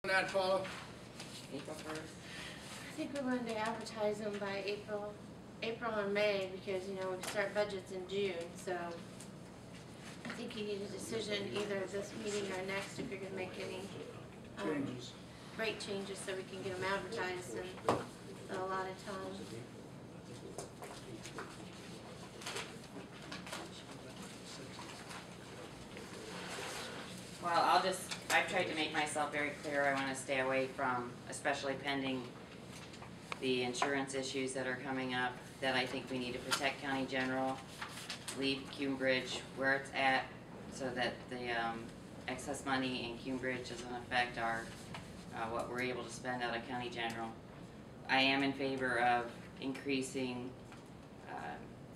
That follow? April 1st? I think we're going to advertise them by April and May because, you know, we start budgets in June, so I think you need a decision either this meeting or next if you're gonna make any Changes. rate changes so we can get them advertised in a lot of time. Well, I've tried to make myself very clear, I wanna stay away from, especially pending the insurance issues that are coming up, that I think we need to protect County General, leave Cume Bridge where it's at, so that the, excess money in Cume Bridge doesn't affect our, what we're able to spend out of County General. I am in favor of increasing,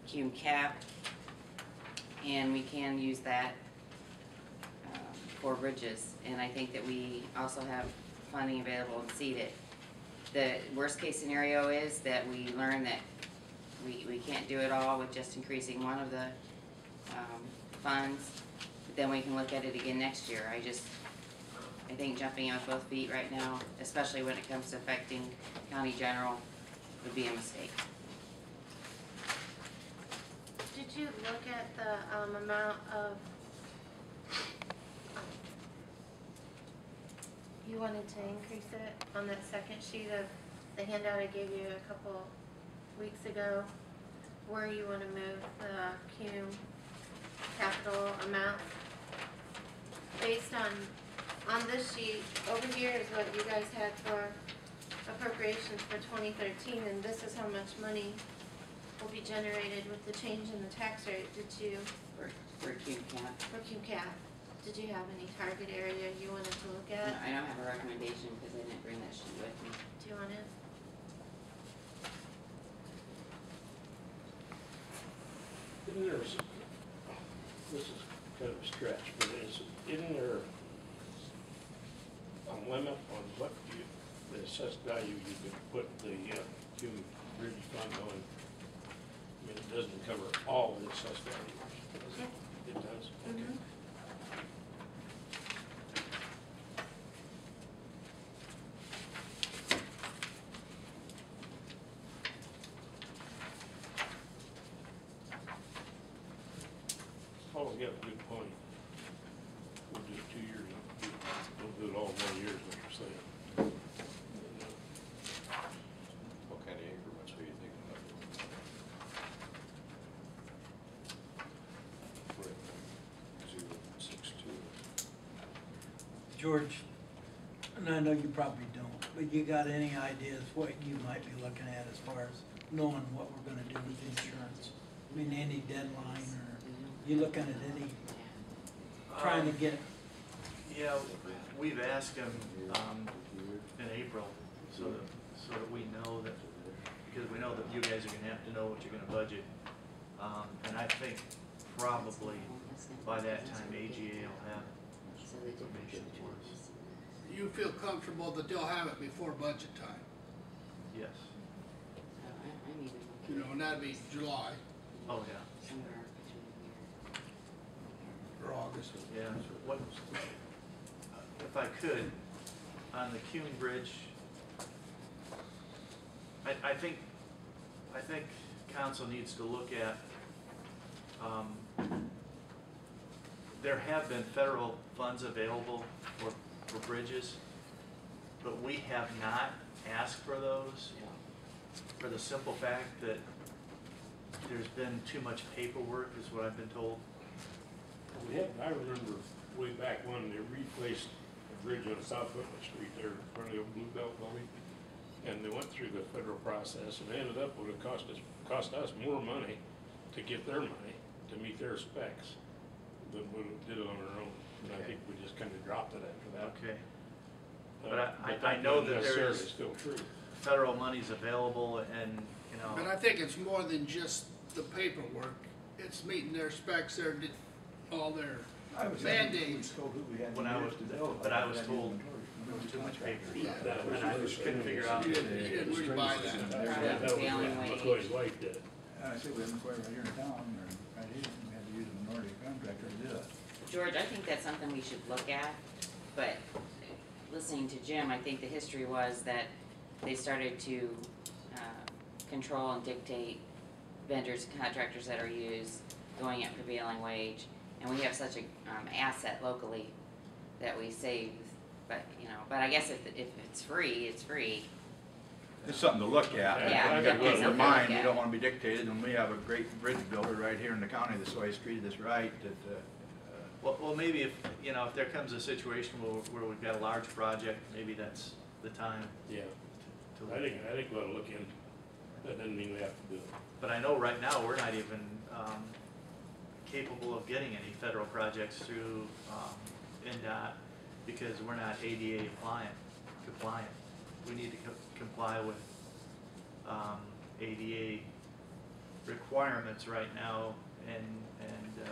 Cume cap, and we can use that for bridges, and I think that we also have funding available and seed it. The worst case scenario is that we learn that we can't do it all with just increasing one of the funds, but then we can look at it again next year. I think jumping in with both feet right now, especially when it comes to affecting County General, would be a mistake. Did you look at the amount of, you wanted to increase it on that second sheet of the handout I gave you a couple weeks ago, where you want to move the Cume capital amount? Based on this sheet, over here is what you guys had for appropriations for 2013, and this is how much money will be generated with the change in the tax rate. Did you, For Cume cap. for Cume cap, did you have any target area you wanted to look No, at? I don't have a recommendation because I didn't bring that sheet with me. Do you want it? Isn't there, this is kind of a stretch, but isn't there a limit on what the assessed value you could put the Cume Bridge Fund on? I mean, it doesn't cover all the assessed value, does it? It does? Okay. Mm-hmm. Oh, you got a good point. We'll do 2 years, we'll do it all in 1 year, is what you're saying. What kind of increments were you thinking of? 0.62. George, and I know you probably don't, but you got any ideas what you might be looking at as far as knowing what we're gonna do with insurance? I mean, any deadline, or you looking at any, trying to get, Yeah, we've asked him in April, so that we know that, because we know that you guys are gonna have to know what you're gonna budget. And I think probably by that time AGA will have information for us. You feel comfortable that they'll have it before budget time? Yes. You know, and that'd be July Oh, yeah. or August. Yeah. What, if I could, on the Cume Bridge, I think council needs to look at, there have been federal funds available for bridges, but we have not asked for those for the simple fact that there's been too much paperwork, is what I've been told. We had, I remember way back when they replaced a bridge on South Whitman Street there in front of the old Blue Belt building. And they went through the federal process and they ended up with it cost us more money to get their money to meet their specs than we did it on our own. And I think we just kind of dropped it after that. Okay. But I know that there is still true. federal monies available, and, you know. But I think it's more than just the paperwork. It's meeting their specs, all their mandates. When I was told there was too much paper, Yeah. and I just couldn't figure out. You didn't really buy that. That's the only way. McCoy's wife did it. I said we have McCoy right here in town, or right here, we had to use a minority contractor to do it. George, I think that's something we should look at, but listening to Jim, I think the history was that they started to control and dictate vendors and contractors that are used going at prevailing wage. And we have such a asset locally that we save, but, you know, but I guess if it's free, it's free. It's something to look at. Yeah, You gotta definitely keep in something to mind, look you at. don't wanna be dictated, and we have a great bridge builder right here in the county that's always treated us right, that, Well, maybe if, you know, if there comes a situation where we've got a large project, maybe that's the time Yeah, to I look. think we ought to look in, that doesn't mean we have to do it. But I know right now, we're not even capable of getting any federal projects through NDOT because we're not ADA compliant. We need to comply with ADA requirements right now, and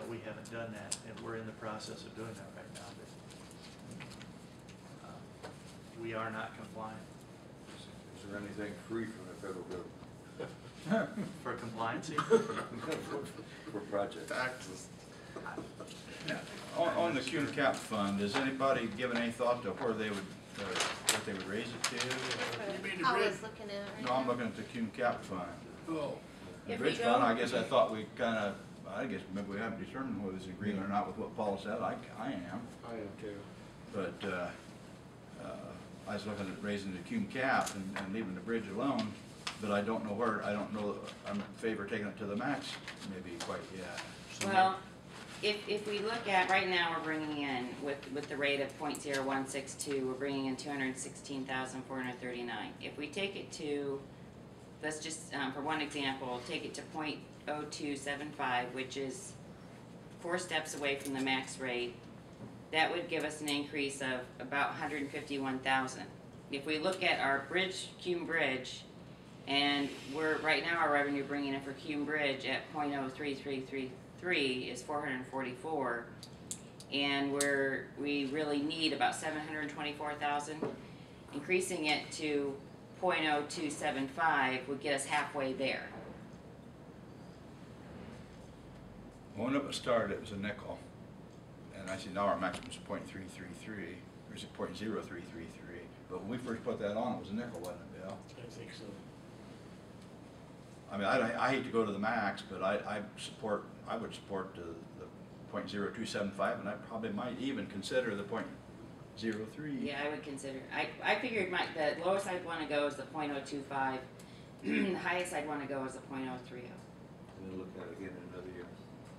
we haven't done that, and we're in the process of doing that right now. But, we are not compliant. Is there anything free from the federal government For compliancy? for projects? Taxes. on the Cume Cap Fund, has anybody given any thought to where they would, what they would raise it to? That's You mean the what I bridge? was looking at right No, I'm now. looking at the Cume Cap Fund. Oh, The If we bridge go- fund, I guess I thought we kinda, I guess maybe we haven't determined whether it's in agreement or not with what Paul said, I am. I am too. But, I was looking at raising the Cume Cap and leaving the bridge alone, but I don't know where, I don't know, I'm in favor of taking it to the max, maybe quite yet. Well, if we look at, right now, we're bringing in, with the rate of .0162, we're bringing in 216,439. If we take it to, let's just, for one example, take it to .0275, which is 4 steps away from the max rate, that would give us an increase of about 151,000. If we look at our bridge, Cume Bridge, and we're, right now, our revenue bringing in for Cume Bridge at .03333 is 444, and we really need about 724,000. Increasing it to .0275 would get us halfway there. When it was started, it was a nickel, and I see now our maximum is .333, or is it .0333? But when we first put that on, it was a nickel, wasn't it, Bill? I think so. I mean, I hate to go to the max, but I would support the .0275, and I probably might even consider the .03. Yeah, I would consider, I figured the lowest I'd wanna go is the .025, the highest I'd wanna go is the .030. We'll look at it again in another year.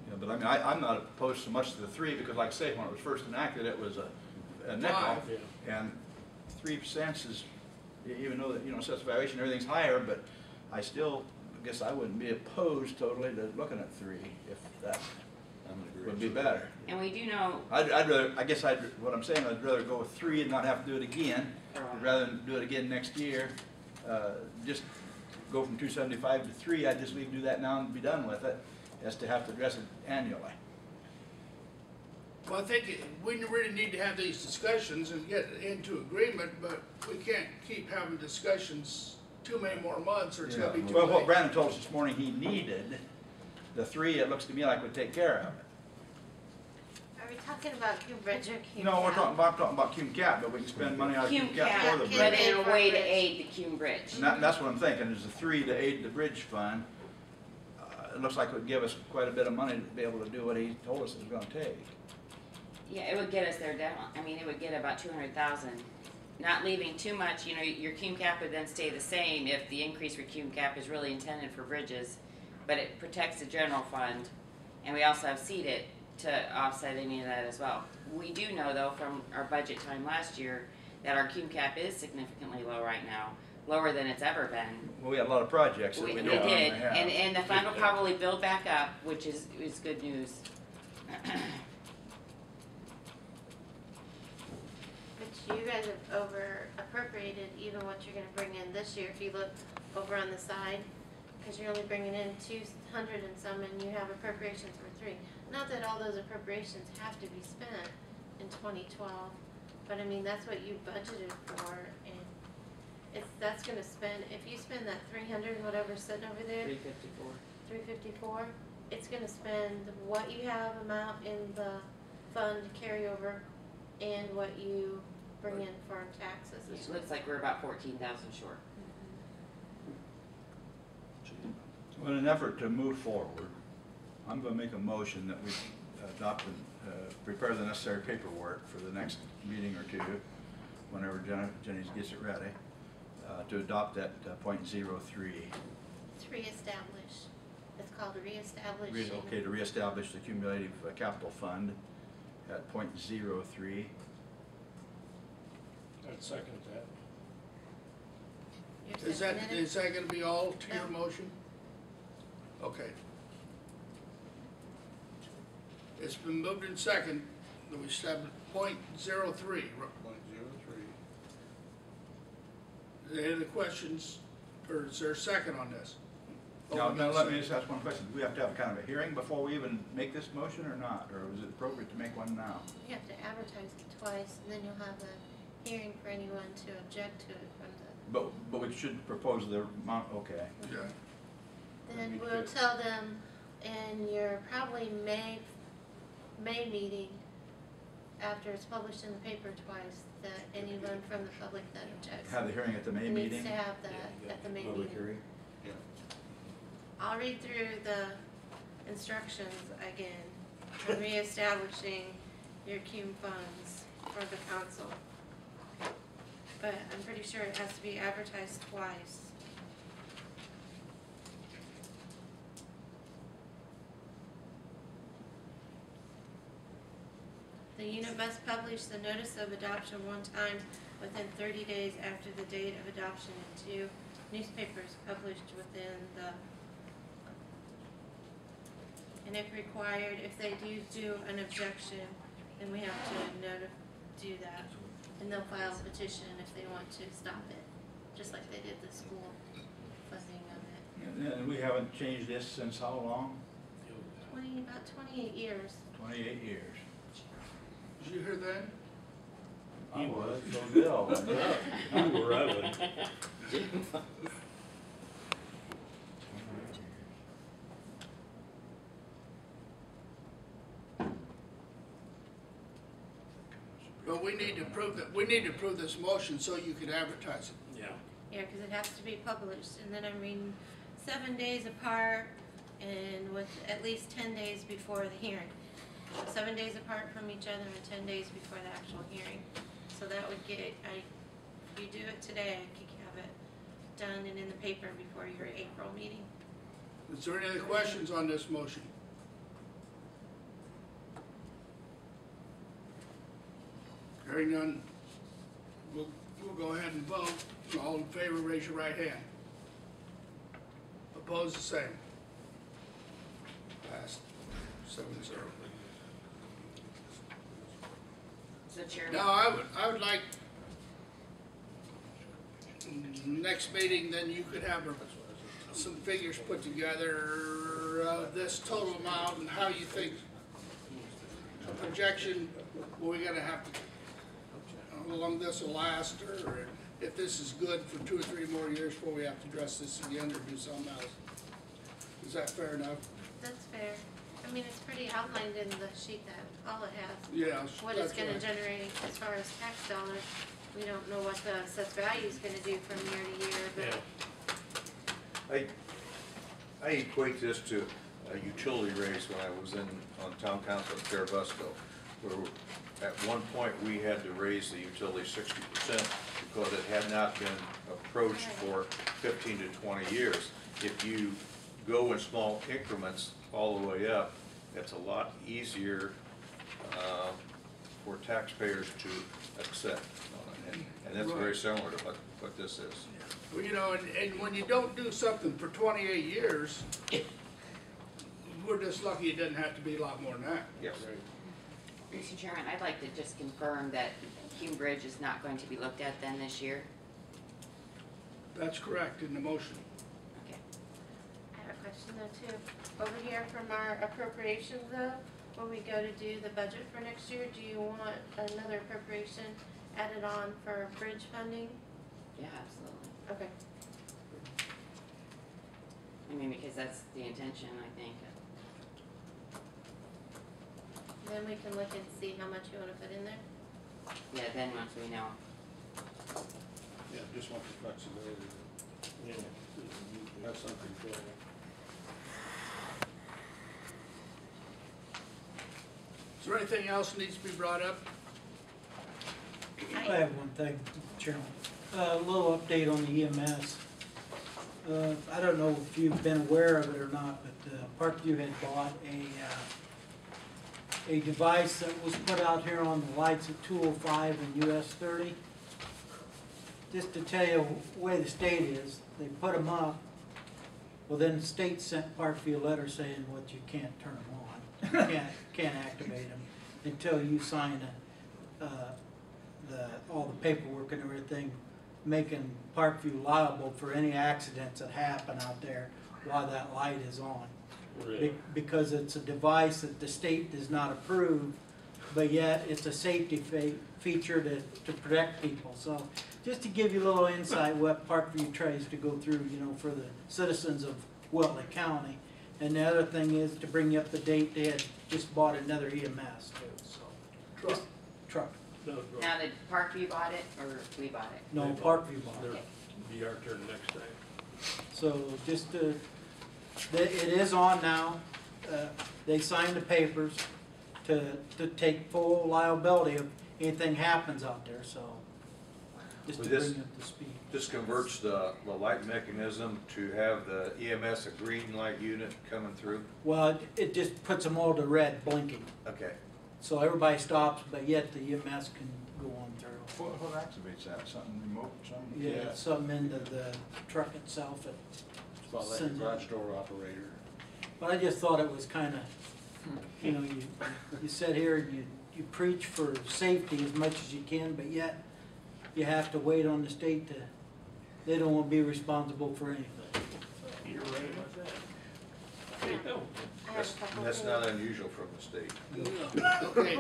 Yeah, but I mean, I'm not opposed so much to the 3, because like I say, when it was first enacted, it was a nickel, Five. Yeah. and 3 cents is, even though that, you know, assessed valuation, everything's higher, but I still, I guess I wouldn't be opposed totally to looking at 3, if that I'm in agreement. would be better. And we do know, I'd rather, I guess what I'm saying, I'd rather go with 3 and not have to do it again, rather than do it again next year. Just go from 275 to 3, I'd just do that now and be done with it, as to have to address it annually. well, I think we really need to have these discussions and get into agreement, but we can't keep having discussions too many more months or it's gonna be too Well, what late. Brandon told us this morning he needed, the 3, it looks to me like would take care of it. Are we talking about Cume Bridge or Cume No, Cap? I'm talking about Cume Cap, but we can spend money on Cume Cume Cap Cap, for the Cume but bridge. in a for way to bridge. aid the Cume Bridge. And that's what I'm thinking, is the 3 to aid the bridge fund. It looks like it would give us quite a bit of money to be able to do what he told us it was gonna take. Yeah, it would get us there definitely, I mean, it would get about 200,000. Not leaving too much, you know, your Cume Cap would then stay the same if the increase for Cume Cap is really intended for bridges, but it protects the general fund, and we also have seeded to offset any of that as well. We do know though from our budget time last year that our Cume Cap is significantly low right now, lower than it's ever been. Well, we had a lot of projects that We we did, don't normally have. and the fund will probably build back up, which is good news. But you guys have over appropriated even what you're gonna bring in this year, if you look over on the side, cause you're only bringing in 200 and some and you have appropriations for 3. Not that all those appropriations have to be spent in 2012, but I mean, that's what you budgeted for, and that's gonna spend, if you spend that 300, whatever's sitting over there, 354. 354, it's gonna spend what you have amount in the fund carryover and what you bring in for taxes. Which looks like we're about 14,000 short. So in an effort to move forward, I'm gonna make a motion that we adopt and prepare the necessary paperwork for the next meeting or two, whenever Jenny gets it ready, to adopt that .03. It's reestablish. It's called reestablishing. Okay, to reestablish the cumulative capital fund at .03. I'd second that. You're Is that, seconding it? is that gonna be all to your No. motion? Okay. It's been moved in second that we establish .03. Any other questions, or is there a second on this? Now let me just ask one question. Do we have to have kind of a hearing before we even make this motion or not? Or is it appropriate to make one now? You have to advertise it twice, and then you'll have a hearing for anyone to object to it from the, But we should propose the amount, okay. Yeah. then we'll tell them in your probably May meeting, after it's published in the paper twice, that anyone from the public that objects Have the hearing at the May needs meeting? to have that at the May Public meeting. hearing? I'll read through the instructions again on reestablishing your CUME funds for the council. But I'm pretty sure it has to be advertised twice. The unit must publish the notice of adoption one time within 30 days after the date of adoption in 2 newspapers published within the, and if required, if they do an objection, then we have to do that. And they'll file a petition if they want to stop it, just like they did the school funding of it. And we haven't changed this since how long? About 28 years. 28 years. Did you hear that? I was, so did all of them. You were Evan. But we need to prove that, we need to prove this motion so you can advertise it. Yeah. Yeah, because it has to be published, and then I'm reading 7 days apart and with at least 10 days before the hearing. So 7 days apart from each other and 10 days before the actual hearing. So that would get, if you do it today, I could have it done and in the paper before your April meeting. Is there any other questions on this motion? Hearing none, we'll go ahead and vote. All in favor, raise your right hand. Opposed, the same. Passed 7-0. So Chairman. Now, I would like, next meeting, then you could have some figures put together, this total amount and how you think a projection, well, we gotta have to, how long this will last, or if this is good for 2 or 3 more years before we have to address this again or do something else. Is that fair enough? That's fair. I mean, it's pretty outlined in the sheet that all it has. Yeah. What it's that's gonna right. generate as far as tax dollars. We don't know what the assessed value is gonna do from year to year, but I equate this to a utility raise when I was on town council at Carabasco, where at one point we had to raise the utility 60% because it had not been approached for 15 to 20 years. If you go in small increments all the way up, it's a lot easier for taxpayers to accept. And that's very similar to what this is. Well, you know, and when you don't do something for 28 years, we're just lucky it doesn't have to be a lot more than that. Yes. Mr. Chairman, I'd like to just confirm that Hume Bridge is not going to be looked at then this year. That's correct in the motion. Okay. I have a question though too. Over here from our appropriations though, when we go to do the budget for next year, do you want another appropriation added on for bridge funding? Yeah, absolutely. Okay. I mean, because that's the intention, I think. Then we can look and see how much you wanna put in there. Yeah, then once we know. Yeah, just want the flexibility, Yeah. have something for it. Is there anything else that needs to be brought up? I have one thing, Chairman. A little update on the EMS. I don't know if you've been aware of it or not, but Parkview had bought a device that was put out here on the lights at 205 and US 30. Just to tell you the way the state is, they put them up. Well, then the state sent Parkview a letter saying, what, you can't turn them on. You can't activate them until you sign all the paperwork and everything, making Parkview liable for any accidents that happen out there while that light is on. Really? Because it's a device that the state does not approve, but yet it's a safety feature to protect people. So just to give you a little insight what Parkview tries to go through, you know, for the citizens of Whately County. And the other thing is, to bring you up to date, they had just bought another EMS too, so. Truck. Truck. No, Now, did Parkview bought it, or we bought it? No, They bought Parkview bought There'll it. be our turn next time. So just it is on now. They signed the papers to take full liability if anything happens out there, so. Just to Well, bring this- you up to speed. This converts the light mechanism to have the EMS, a green light unit coming through? Well, it just puts them all to red blinking. Okay. So everybody stops, but yet the EMS can go on through. What activates that? Something remote, something? Yeah, it's something into the truck itself. It's about like a Send it. garage door operator. But I just thought it was kind of, you know, you sit here and you preach for safety as much as you can, but yet you have to wait on the state to, they don't want to be responsible for anything. You're right about that. Hey, no. I have a couple That's things. not unusual from the state. Okay,